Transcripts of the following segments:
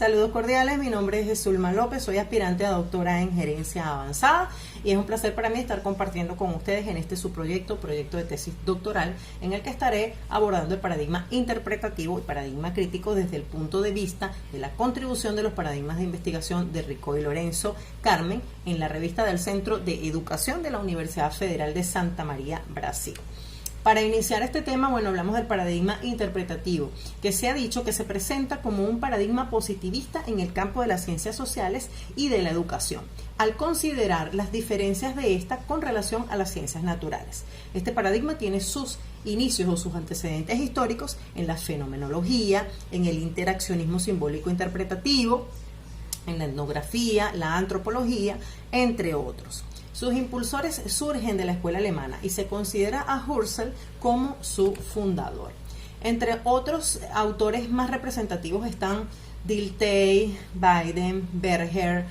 Saludos cordiales, mi nombre es Jesúlma López, soy aspirante a doctora en gerencia avanzada y es un placer para mí estar compartiendo con ustedes en este su proyecto de tesis doctoral, en el que estaré abordando el paradigma interpretativo y paradigma crítico desde el punto de vista de la contribución de los paradigmas de investigación de Ricoy Lorenzo Carmen en la revista del Centro de Educación de la Universidad Federal de Santa María, Brasil. Para iniciar este tema, hablamos del paradigma interpretativo, que se ha dicho que se presenta como un paradigma positivista en el campo de las ciencias sociales y de la educación, al considerar las diferencias de esta con relación a las ciencias naturales. Este paradigma tiene sus inicios o sus antecedentes históricos en la fenomenología, en el interaccionismo simbólico interpretativo, en la etnografía, la antropología, entre otros. Sus impulsores surgen de la escuela alemana y se considera a Husserl como su fundador. Entre otros autores más representativos están Dilthey, Biden, Berger,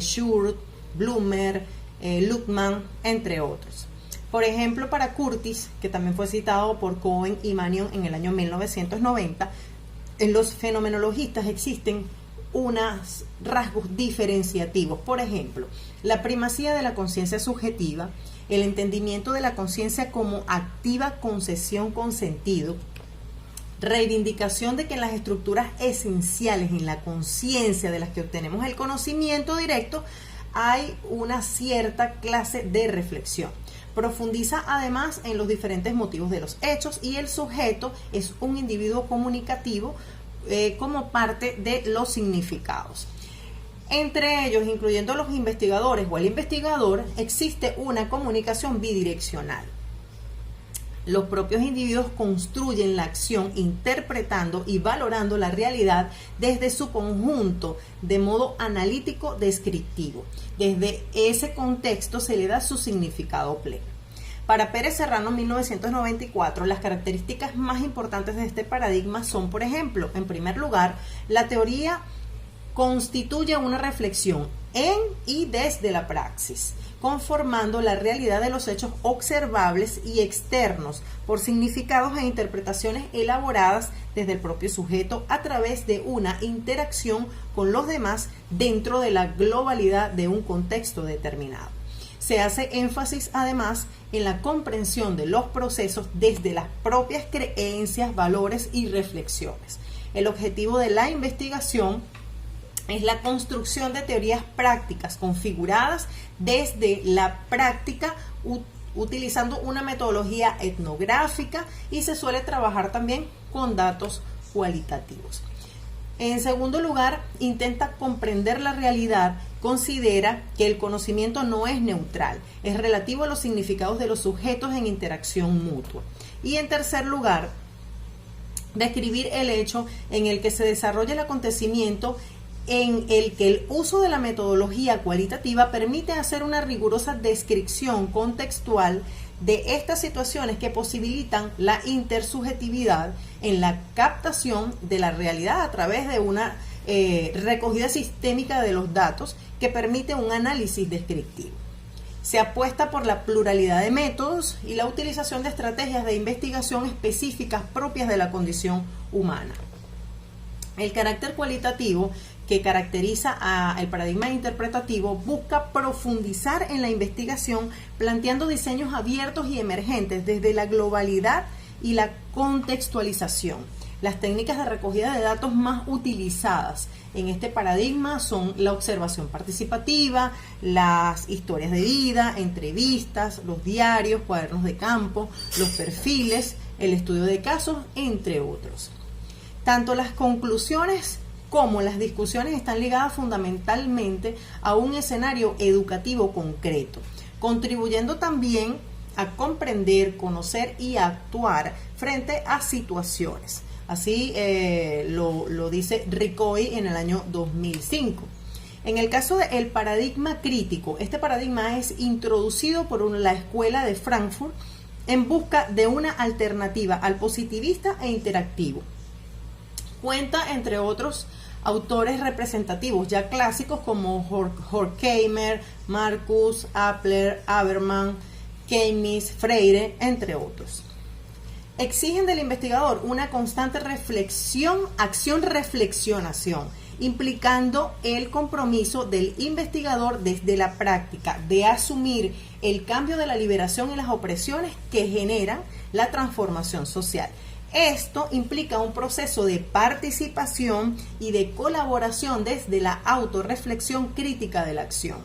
Schur, Blumer, Luckmann, entre otros. Por ejemplo, para Curtis, que también fue citado por Cohen y Mannion en el año 1990, en los fenomenologistas existen unos rasgos diferenciativos. Por ejemplo, la primacía de la conciencia subjetiva, el entendimiento de la conciencia como activa concesión con sentido, reivindicación de que en las estructuras esenciales, en la conciencia de las que obtenemos el conocimiento directo, hay una cierta clase de reflexión. Profundiza además en los diferentes motivos de los hechos y el sujeto es un individuo comunicativo como parte de los significados. Entre ellos, incluyendo los investigadores o el investigador, existe una comunicación bidireccional. Los propios individuos construyen la acción interpretando y valorando la realidad desde su conjunto de modo analítico descriptivo. Desde ese contexto se le da su significado pleno. Para Pérez Serrano, 1994, las características más importantes de este paradigma son, por ejemplo, en primer lugar, la teoría constituye una reflexión en y desde la praxis, conformando la realidad de los hechos observables y externos por significados e interpretaciones elaboradas desde el propio sujeto a través de una interacción con los demás dentro de la globalidad de un contexto determinado. Se hace énfasis además en la comprensión de los procesos desde las propias creencias, valores y reflexiones. El objetivo de la investigación es la construcción de teorías prácticas configuradas desde la práctica utilizando una metodología etnográfica y se suele trabajar también con datos cualitativos. En segundo lugar, intenta comprender la realidad, considera que el conocimiento no es neutral, es relativo a los significados de los sujetos en interacción mutua. Y en tercer lugar, describir el hecho en el que se desarrolla el acontecimiento en el que el uso de la metodología cualitativa permite hacer una rigurosa descripción contextual de estas situaciones que posibilitan la intersubjetividad en la captación de la realidad a través de una recogida sistémica de los datos que permite un análisis descriptivo. Se apuesta por la pluralidad de métodos y la utilización de estrategias de investigación específicas propias de la condición humana. El carácter cualitativo que caracteriza al paradigma interpretativo busca profundizar en la investigación planteando diseños abiertos y emergentes desde la globalidad y la contextualización. Las técnicas de recogida de datos más utilizadas en este paradigma son la observación participativa, las historias de vida, entrevistas, los diarios, cuadernos de campo, los perfiles, el estudio de casos, entre otros. Tanto las conclusiones como las discusiones están ligadas fundamentalmente a un escenario educativo concreto, contribuyendo también a comprender, conocer y actuar frente a situaciones. Así lo dice Ricoy en el año 2005. En el caso del paradigma crítico, este paradigma es introducido por la Escuela de Frankfurt en busca de una alternativa al positivista e interactivo. Cuenta, entre otros, autores representativos ya clásicos como Horkheimer, Marcus, Appler, Habermas, Keynes, Freire, entre otros. Exigen del investigador una constante reflexión, acción-reflexionación implicando el compromiso del investigador desde la práctica de asumir el cambio de la liberación y las opresiones que generan la transformación social. Esto implica un proceso de participación y de colaboración desde la autorreflexión crítica de la acción.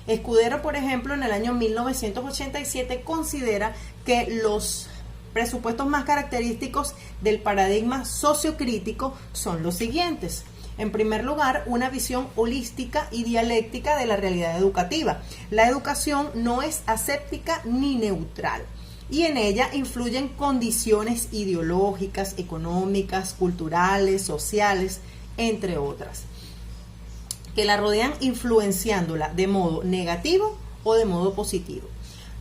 Escudero, por ejemplo, en el año 1987 considera que los presupuestos más característicos del paradigma sociocrítico son los siguientes. En primer lugar, una visión holística y dialéctica de la realidad educativa. La educación no es aséptica ni neutral, y en ella influyen condiciones ideológicas, económicas, culturales, sociales, entre otras, que la rodean, influenciándola de modo negativo o de modo positivo.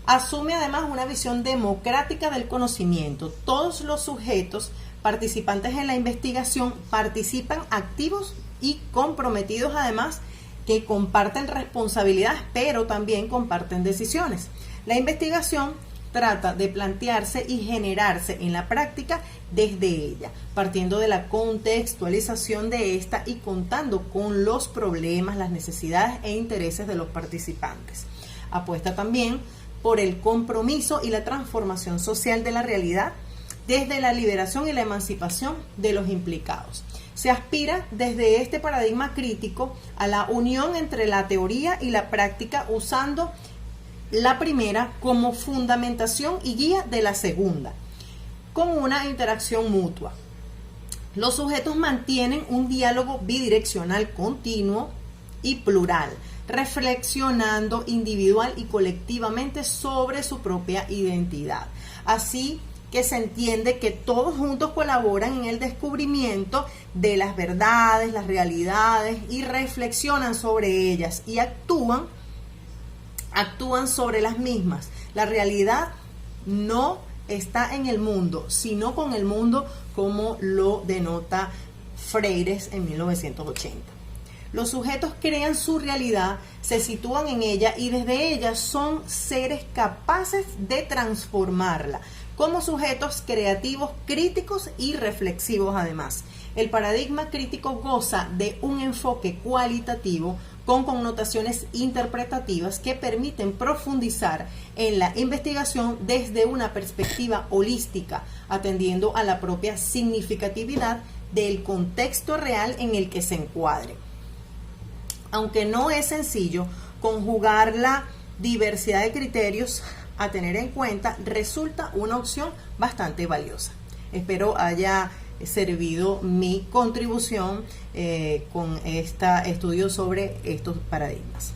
Asume además una visión democrática del conocimiento. Todos los sujetos participantes en la investigación participan activos y comprometidos, además que comparten responsabilidades, pero también comparten decisiones. La investigación trata de plantearse y generarse en la práctica desde ella, partiendo de la contextualización de esta y contando con los problemas, las necesidades e intereses de los participantes. Apuesta también por el compromiso y la transformación social de la realidad desde la liberación y la emancipación de los implicados. Se aspira desde este paradigma crítico a la unión entre la teoría y la práctica, usando la primera como fundamentación y guía de la segunda, con una interacción mutua. Los sujetos mantienen un diálogo bidireccional continuo y plural, reflexionando individual y colectivamente sobre su propia identidad. Así que se entiende que todos juntos colaboran en el descubrimiento de las verdades, las realidades, y reflexionan sobre ellas y actúan sobre las mismas. La realidad no está en el mundo, sino con el mundo, como lo denota Freire en 1980. Los sujetos crean su realidad, se sitúan en ella y desde ella son seres capaces de transformarla, como sujetos creativos, críticos y reflexivos además. El paradigma crítico goza de un enfoque cualitativo con connotaciones interpretativas que permiten profundizar en la investigación desde una perspectiva holística, atendiendo a la propia significatividad del contexto real en el que se encuadre. Aunque no es sencillo conjugar la diversidad de criterios a tener en cuenta, resulta una opción bastante valiosa. Espero haya servido mi contribución con este estudio sobre estos paradigmas.